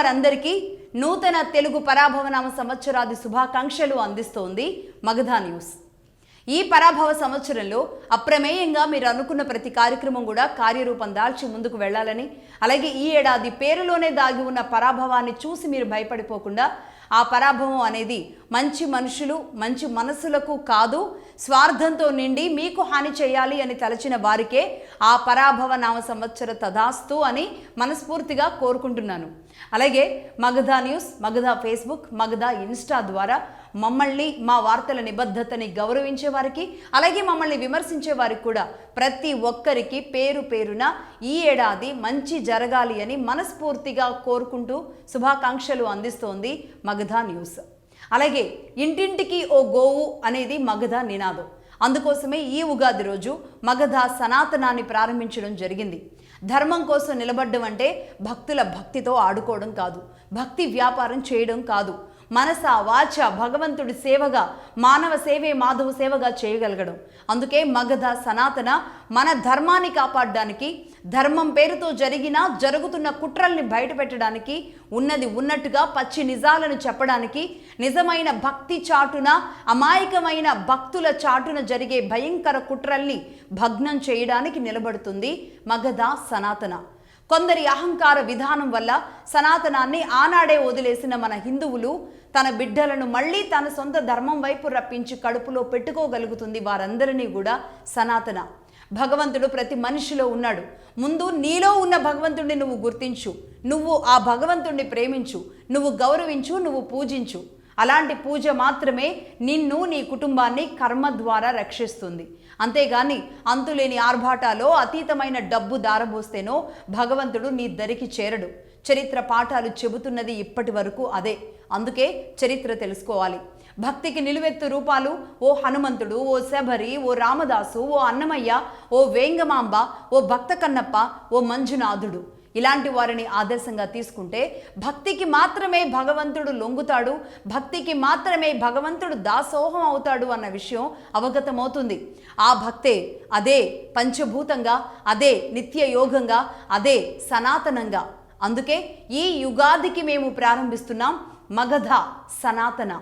వారందరికీ నూతన తెలుగు పరాభవనామ సంవత్సరాది శుభాకాంక్షలు అందిస్తోంది మగధ న్యూస్. ఈ పరాభవ సంవత్సరంలో అప్రమేయంగా మీరు అనుకున్న ప్రతి కార్యక్రమం కూడా కార్యరూపం దాల్చి ముందుకు వెళ్ళాలని, అలాగే ఈ ఏడాది పేరులోనే దాగి ఉన్న పరాభవాన్ని చూసి మీరు భయపడిపోకుండా ఆ పరాభవం అనేది మంచి మనుషులు మంచి మనసులకు కాదు, స్వార్థంతో నిండి మీకు హాని చేయాలి అని తలచిన వారికే ఆ పరాభవ నామ సంవత్సర తదాస్తు అని మనస్ఫూర్తిగా కోరుకుంటున్నాను. అలాగే Magadha news, Magadha Facebook, Magadha Insta ద్వారా మమ్మల్ని, మా వార్తల నిబద్ధతని గౌరవించే వారికి, అలాగే మమ్మల్ని విమర్శించే వారికి కూడా ప్రతి ఒక్కరికి పేరు పేరున ఈ ఏడాది మంచి జరగాలి అని మనస్ఫూర్తిగా కోరుకుంటూ శుభాకాంక్షలు అందిస్తోంది మగధ న్యూస్. అలాగే ఇంటింటికి ఓ గోవు అనేది మగధ నినాదం. అందుకోసమే ఈ ఉగాది రోజు మగధ సనాతనాన్ని ప్రారంభించడం జరిగింది. ధర్మం కోసం నిలబడ్డం అంటే భక్తుల భక్తితో ఆడుకోవడం కాదు, భక్తి వ్యాపారం చేయడం కాదు, మనస వాచ భగవంతుడి సేవగా, మానవ సేవే మాధవ సేవగా చేయగలగడం. అందుకే మగధ సనాతన మన ధర్మాన్ని కాపాడడానికి, ధర్మం పేరుతో జరుగుతున్న కుట్రల్ని బయటపెట్టడానికి, ఉన్నది ఉన్నట్టుగా పచ్చి నిజాలను చెప్పడానికి, నిజమైన భక్తి చాటున అమాయకమైన భక్తుల చాటున జరిగే భయంకర కుట్రల్ని భగ్నం చేయడానికి నిలబడుతుంది మగధ సనాతన. కొందరి అహంకార విధానం వల్ల సనాతనాన్ని ఆనాడే వదిలేసిన మన హిందువులు తన బిడ్డలను మళ్ళీ తన సొంత ధర్మం వైపు రప్పించి కడుపులో పెట్టుకోగలుగుతుంది వారందరినీ కూడా సనాతన. భగవంతుడు ప్రతి మనిషిలో ఉన్నాడు. ముందు నీలో ఉన్న భగవంతుడిని నువ్వు గుర్తించు, నువ్వు ఆ భగవంతుడిని ప్రేమించు, నువ్వు గౌరవించు, నువ్వు పూజించు. అలాంటి పూజ మాత్రమే నిన్ను, నీ కుటుంబాన్ని కర్మ ద్వారా రక్షిస్తుంది. అంతేగాని అంతులేని ఆర్భాటాలో అతీతమైన డబ్బు దారబోస్తేనో భగవంతుడు నీ దరికి చేరడు. చరిత్ర పాఠాలు చెబుతున్నది ఇప్పటి వరకు అదే. అందుకే చరిత్ర తెలుసుకోవాలి. భక్తికి నిలువెత్తు రూపాలు ఓ హనుమంతుడు, ఓ శబరి, ఓ రామదాసు, ఓ అన్నమయ్య, ఓ వేంగమాంబ, ఓ భక్త కన్నప్ప, ఓ మంజునాథుడు. ఇలాంటి వారిని ఆదర్శంగా తీసుకుంటే భక్తికి మాత్రమే భగవంతుడు లొంగుతాడు, భక్తికి మాత్రమే భగవంతుడు దాసోహం అవుతాడు అన్న విషయం అవగతమవుతుంది. ఆ భక్తే, అదే పంచభూతంగా, అదే నిత్య యోగంగా, అదే సనాతనంగా. అందుకే ఈ యుగాదికి మేము ప్రారంభిస్తున్నాం మగధ సనాతన.